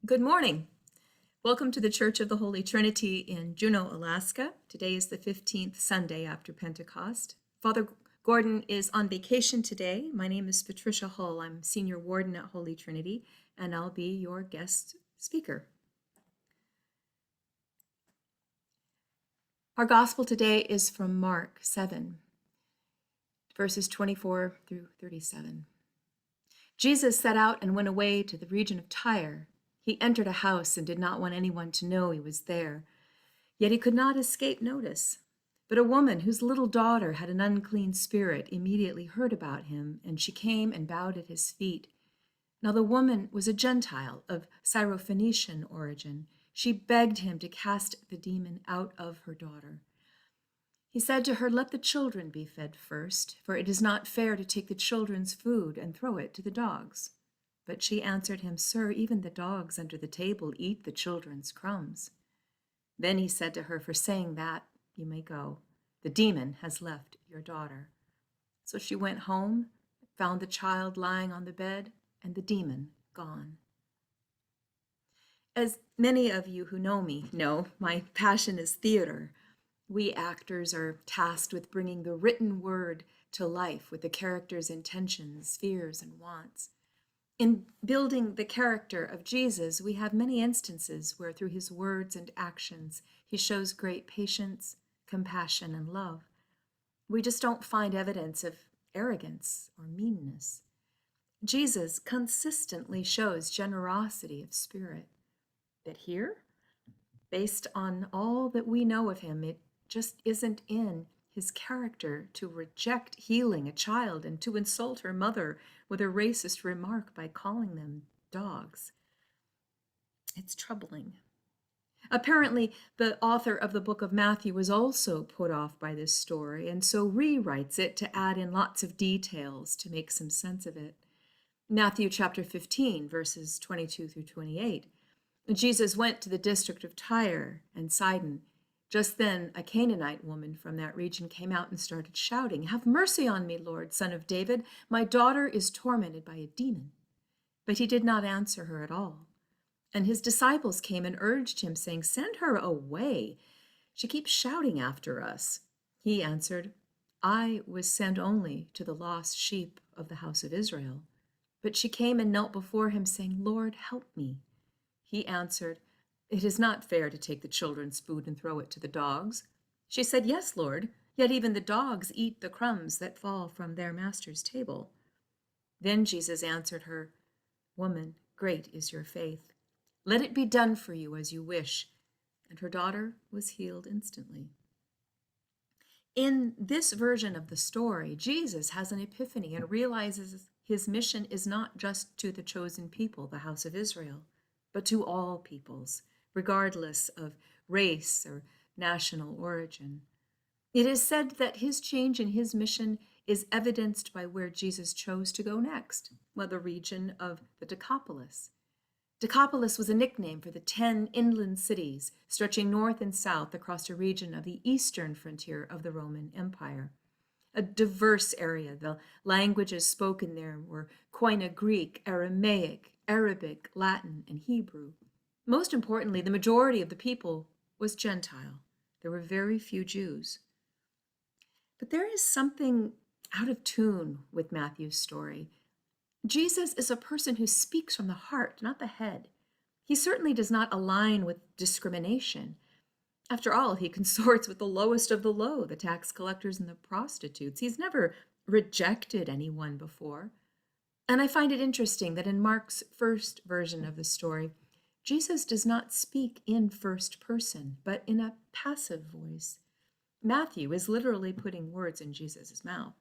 Good morning. Welcome to the Church of the Holy Trinity in Juneau, Alaska. Today is the 15th Sunday after Pentecost. Father Gordon is on vacation today. My name is Patricia Hull. I'm Senior Warden at Holy Trinity, and I'll be your guest speaker. Our gospel today is from Mark 7, verses 24 through 37. Jesus set out and went away to the region of Tyre. He entered a house and did not want anyone to know he was there. Yet he could not escape notice. But a woman whose little daughter had an unclean spirit immediately heard about him, and she came and bowed at his feet. Now the woman was a Gentile of Syrophoenician origin. She begged him to cast the demon out of her daughter. He said to her, "Let the children be fed first, for it is not fair to take the children's food and throw it to the dogs." But she answered him, "Sir, even the dogs under the table eat the children's crumbs." Then he said to her, "For saying that, you may go. The demon has left your daughter." So she went home, found the child lying on the bed, and the demon gone. As many of you who know me know, my passion is theater. We actors are tasked with bringing the written word to life with the characters' intentions, fears, and wants. In building the character of Jesus, we have many instances where through his words and actions, he shows great patience, compassion, and love. We just don't find evidence of arrogance or meanness. Jesus consistently shows generosity of spirit. But here, based on all that we know of him, it just isn't in his character to reject healing a child and to insult her mother with a racist remark by calling them dogs. It's troubling. Apparently, the author of the book of Matthew was also put off by this story and so rewrites it to add in lots of details to make some sense of it. Matthew chapter 15, verses 22 through 28. Jesus went to the district of Tyre and Sidon. Just then, a Canaanite woman from that region came out and started shouting, "Have mercy on me, Lord, Son of David. My daughter is tormented by a demon." But he did not answer her at all. And his disciples came and urged him, saying, "Send her away. She keeps shouting after us." He answered, "I was sent only to the lost sheep of the house of Israel." But she came and knelt before him, saying, "Lord, help me." He answered, "It is not fair to take the children's food and throw it to the dogs." She said, "Yes, Lord, yet even the dogs eat the crumbs that fall from their master's table." Then Jesus answered her, "Woman, great is your faith. Let it be done for you as you wish." And her daughter was healed instantly. In this version of the story, Jesus has an epiphany and realizes his mission is not just to the chosen people, the house of Israel, but to all peoples, regardless of race or national origin. It is said that his change in his mission is evidenced by where Jesus chose to go next, the region of the Decapolis. Decapolis was a nickname for the 10 inland cities stretching north and south across a region of the eastern frontier of the Roman Empire. A diverse area. The languages spoken there were Koine Greek, Aramaic, Arabic, Latin, and Hebrew. Most importantly, the majority of the people was Gentile. There were very few Jews. But there is something out of tune with Matthew's story. Jesus is a person who speaks from the heart, not the head. He certainly does not align with discrimination. After all, he consorts with the lowest of the low, the tax collectors and the prostitutes. He's never rejected anyone before. And I find it interesting that in Mark's first version of the story, Jesus does not speak in first person, but in a passive voice. Matthew is literally putting words in Jesus' mouth.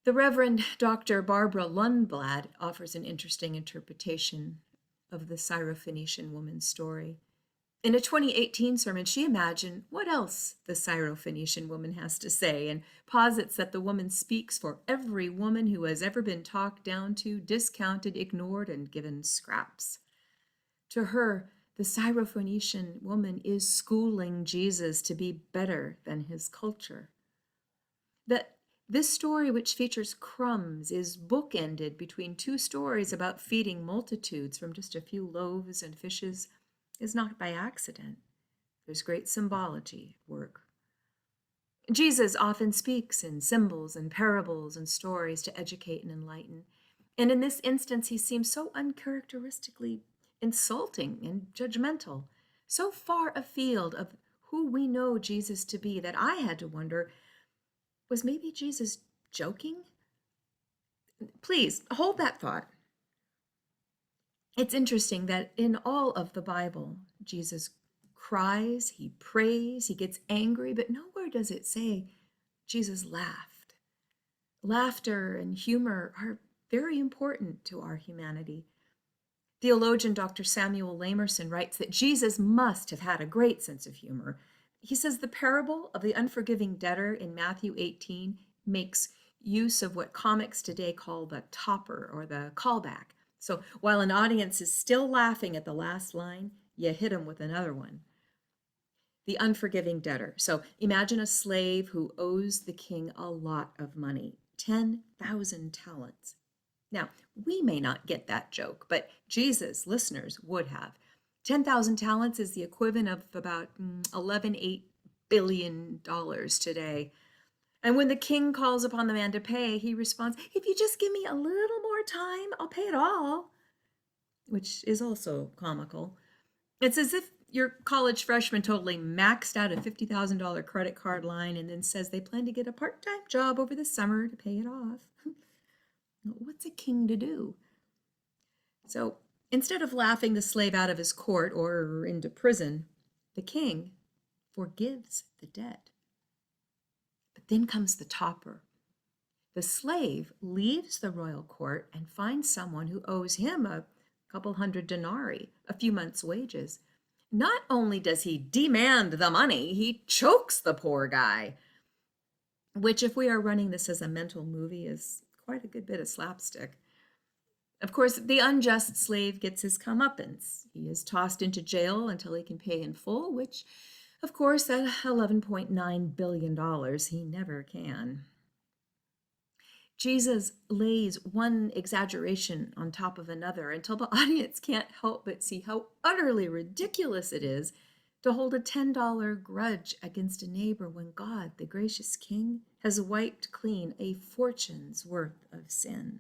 The Reverend Dr. Barbara Lundblad offers an interesting interpretation of the Syrophoenician woman's story. In a 2018 sermon, she imagined what else the Syrophoenician woman has to say and posits that the woman speaks for every woman who has ever been talked down to, discounted, ignored, and given scraps. To her, the Syrophoenician woman is schooling Jesus to be better than his culture. That This story, which features crumbs, is bookended between two stories about feeding multitudes from just a few loaves and fishes, is not by accident. There's great symbology at work. Jesus often speaks in symbols and parables and stories to educate and enlighten. And in this instance, he seems so uncharacteristically insulting and judgmental, so far afield of who we know Jesus to be that I had to wonder, was maybe Jesus joking? Please hold that thought. It's interesting that in all of the Bible, Jesus cries, he prays, he gets angry, but nowhere does it say Jesus laughed. Laughter and humor are very important to our humanity. Theologian Dr. Samuel Lamerson writes that Jesus must have had a great sense of humor. He says the parable of the unforgiving debtor in Matthew 18 makes use of what comics today call the topper or the callback. So while an audience is still laughing at the last line, you hit them with another one. The unforgiving debtor. So imagine a slave who owes the king a lot of money, 10,000 talents. Now, we may not get that joke, but Jesus' listeners would have. 10,000 talents is the equivalent of about $11.8 billion today. And when the king calls upon the man to pay, he responds, "If you just give me a little more time, I'll pay it all," which is also comical. It's as if your college freshman totally maxed out a $50,000 credit card line and then says they plan to get a part-time job over the summer to pay it off. What's a king to do? So instead of laughing the slave out of his court or into prison, the king forgives the debt. But then comes the topper. The slave leaves the royal court and finds someone who owes him a couple hundred denarii, a few months' wages. Not only does he demand the money, he chokes the poor guy, which, if we are running this as a mental movie, is quite a good bit of slapstick. Of course, the unjust slave gets his comeuppance. He is tossed into jail until he can pay in full, which, of course, at $11.9 billion, he never can. Jesus lays one exaggeration on top of another until the audience can't help but see how utterly ridiculous it is to hold a $10 grudge against a neighbor when God, the gracious King, has wiped clean a fortune's worth of sin.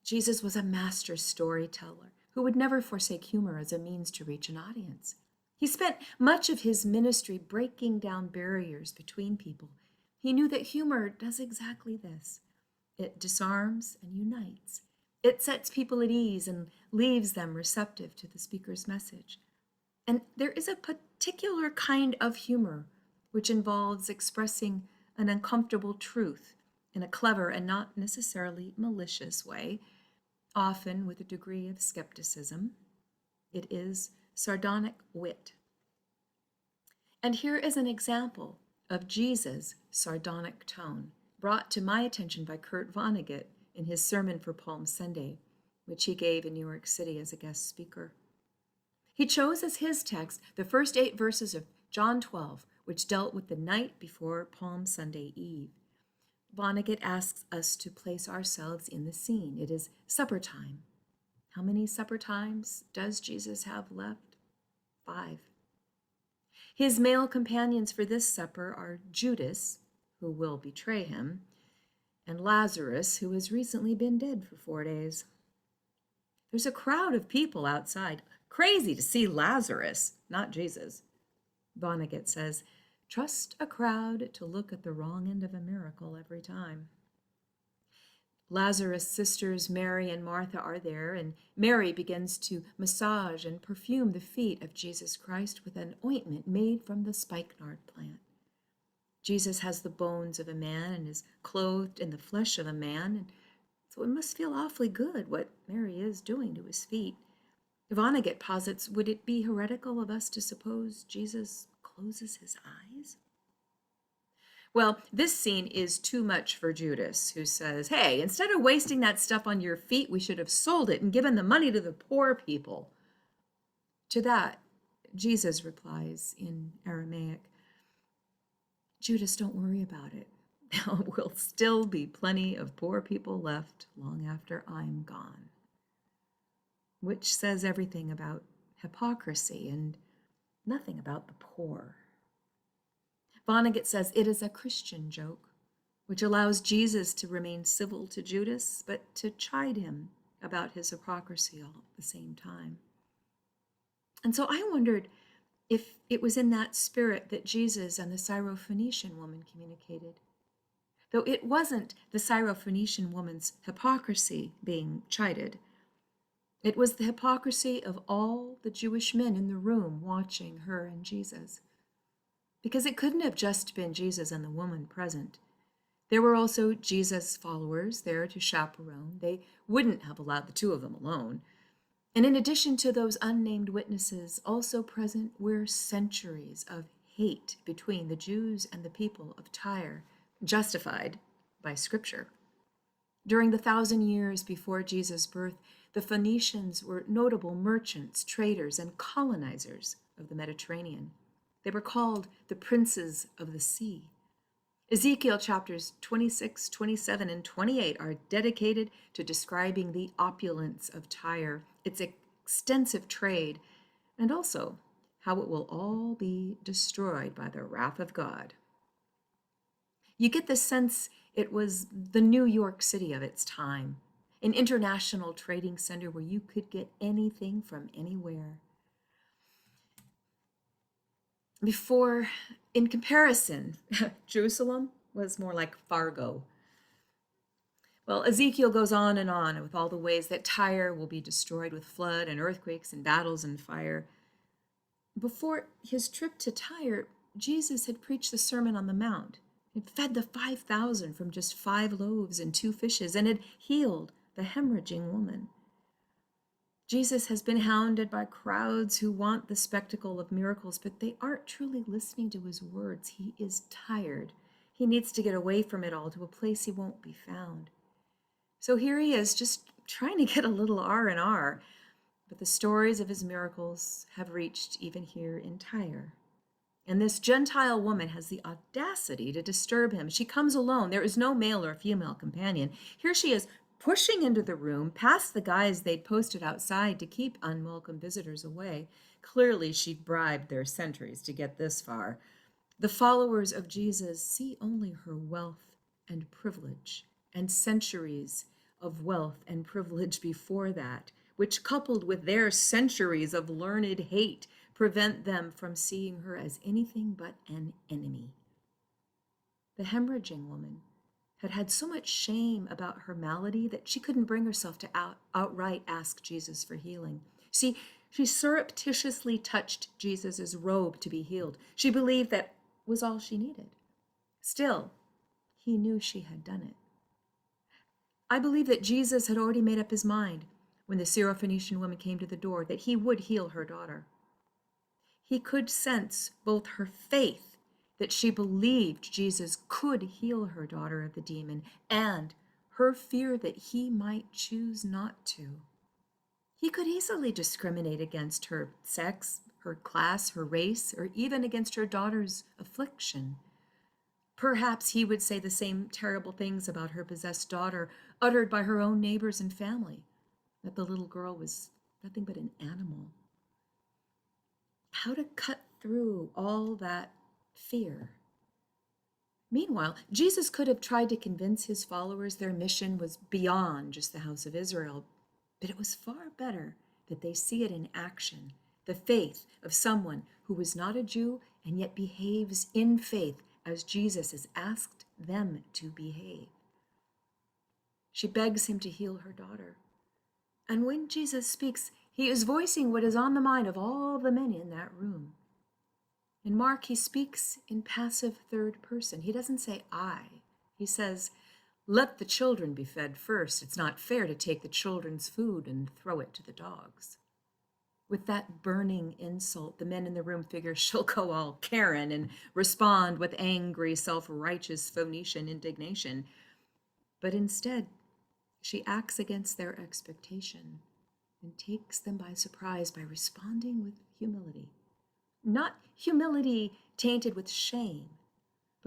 Jesus was a master storyteller who would never forsake humor as a means to reach an audience. He spent much of his ministry breaking down barriers between people. He knew that humor does exactly this. It disarms and unites. It sets people at ease and leaves them receptive to the speaker's message. And there is a particular kind of humor which involves expressing an uncomfortable truth in a clever and not necessarily malicious way, often with a degree of skepticism. It is sardonic wit. And here is an example of Jesus' sardonic tone, brought to my attention by Kurt Vonnegut in his sermon for Palm Sunday, which he gave in New York City as a guest speaker. He chose as his text the first 8 verses of John 12, which dealt with the night before Palm Sunday Eve. Vonnegut asks us to place ourselves in the scene. It is supper time. How many supper times does Jesus have left? 5. His male companions for this supper are Judas, who will betray him, and Lazarus, who has recently been dead for 4 days. There's a crowd of people outside, crazy to see Lazarus, not Jesus. Vonnegut says, trust a crowd to look at the wrong end of a miracle every time. Lazarus' sisters Mary and Martha are there, and Mary begins to massage and perfume the feet of Jesus Christ with an ointment made from the spikenard plant. Jesus has the bones of a man and is clothed in the flesh of a man, and so it must feel awfully good what Mary is doing to his feet. Vonnegut posits, would it be heretical of us to suppose Jesus closes his eyes? Well, this scene is too much for Judas, who says, hey, instead of wasting that stuff on your feet, we should have sold it and given the money to the poor people. To that, Jesus replies in Aramaic, Judas, don't worry about it. There will still be plenty of poor people left long after I'm gone. Which says everything about hypocrisy and nothing about the poor. Vonnegut says it is a Christian joke, which allows Jesus to remain civil to Judas, but to chide him about his hypocrisy all at the same time. And so I wondered if it was in that spirit that Jesus and the Syrophoenician woman communicated. Though it wasn't the Syrophoenician woman's hypocrisy being chided, it was the hypocrisy of all the Jewish men in the room watching her and Jesus. Because it couldn't have just been Jesus and the woman present. There were also Jesus' followers there to chaperone. They wouldn't have allowed the two of them alone. And in addition to those unnamed witnesses, also present were centuries of hate between the Jews and the people of Tyre, justified by Scripture. During the 1,000 years before Jesus' birth, the Phoenicians were notable merchants, traders, and colonizers of the Mediterranean. They were called the princes of the sea. Ezekiel chapters 26, 27, and 28 are dedicated to describing the opulence of Tyre, its extensive trade, and also how it will all be destroyed by the wrath of God. You get the sense it was the New York City of its time, an international trading center where you could get anything from anywhere. In comparison, Jerusalem was more like Fargo. Well, Ezekiel goes on with all the ways that Tyre will be destroyed with flood and earthquakes and battles and fire. Before his trip to Tyre, Jesus had preached the Sermon on the Mount. He'd fed the 5,000 from just 5 loaves and 2 fishes and had healed the hemorrhaging woman. Jesus has been hounded by crowds who want the spectacle of miracles, but they aren't truly listening to his words. He is tired. He needs to get away from it all to a place he won't be found. So here he is, just trying to get a little R&R, but the stories of his miracles have reached even here in Tyre. And this Gentile woman has the audacity to disturb him. She comes alone. There is no male or female companion. Here she is, pushing into the room past the guys they'd posted outside to keep unwelcome visitors away. Clearly, she'd bribed their sentries to get this far. The followers of Jesus see only her wealth and privilege, and centuries of wealth and privilege before that, which, coupled with their centuries of learned hate, prevent them from seeing her as anything but an enemy. The hemorrhaging woman had had so much shame about her malady that she couldn't bring herself to outright ask Jesus for healing. See, she surreptitiously touched Jesus' robe to be healed. She believed that was all she needed. Still, he knew she had done it. I believe that Jesus had already made up his mind when the Syrophoenician woman came to the door that he would heal her daughter. He could sense both her faith that she believed Jesus could heal her daughter of the demon, and her fear that he might choose not to. He could easily discriminate against her sex, her class, her race, or even against her daughter's affliction. Perhaps he would say the same terrible things about her possessed daughter, uttered by her own neighbors and family, that the little girl was nothing but an animal. How to cut through all that fear? Meanwhile, Jesus could have tried to convince his followers their mission was beyond just the house of Israel, but it was far better that they see it in action, the faith of someone who was not a Jew and yet behaves in faith as Jesus has asked them to behave. She begs him to heal her daughter. And when Jesus speaks, he is voicing what is on the mind of all the men in that room. In Mark, he speaks in passive third person. He doesn't say I. He says, let the children be fed first. It's not fair to take the children's food and throw it to the dogs. With that burning insult, the men in the room figure she'll go all Karen and respond with angry, self-righteous Phoenician indignation. But instead, she acts against their expectation and takes them by surprise by responding with humility. Not humility tainted with shame,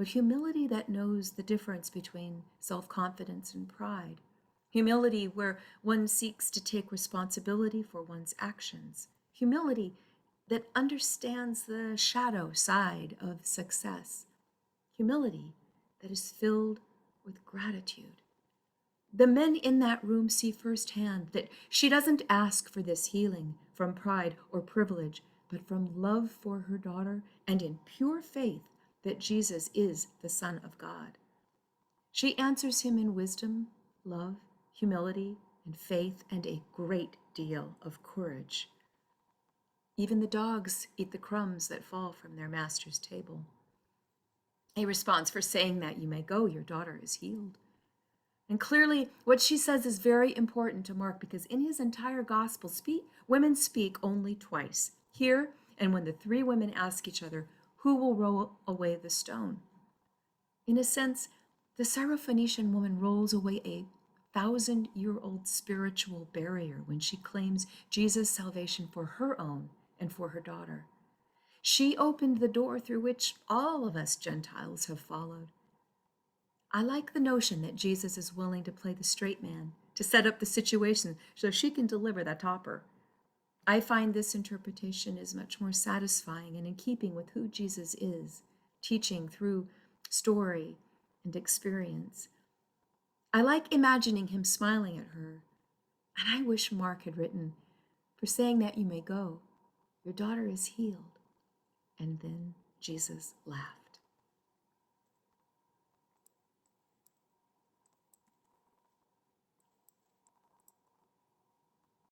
but humility that knows the difference between self-confidence and pride. Humility where one seeks to take responsibility for one's actions. Humility that understands the shadow side of success. Humility that is filled with gratitude. The men in that room see firsthand that she doesn't ask for this healing from pride or privilege, but from love for her daughter and in pure faith that Jesus is the Son of God. She answers him in wisdom, love, humility, and faith, and a great deal of courage. Even the dogs eat the crumbs that fall from their master's table. A response for saying that, "You may go, your daughter is healed." And clearly, what she says is very important to Mark because in his entire gospel, women speak only twice. Here, and when the three women ask each other, "Who will roll away the stone?" In a sense, the Syrophoenician woman rolls away a 1,000-year-old spiritual barrier when she claims Jesus' salvation for her own and for her daughter. She opened the door through which all of us Gentiles have followed. I like the notion that Jesus is willing to play the straight man, to set up the situation so she can deliver that topper. I find this interpretation is much more satisfying and in keeping with who Jesus is, teaching through story and experience. I like imagining him smiling at her, and I wish Mark had written, "For saying that you may go, your daughter is healed." And then Jesus laughed.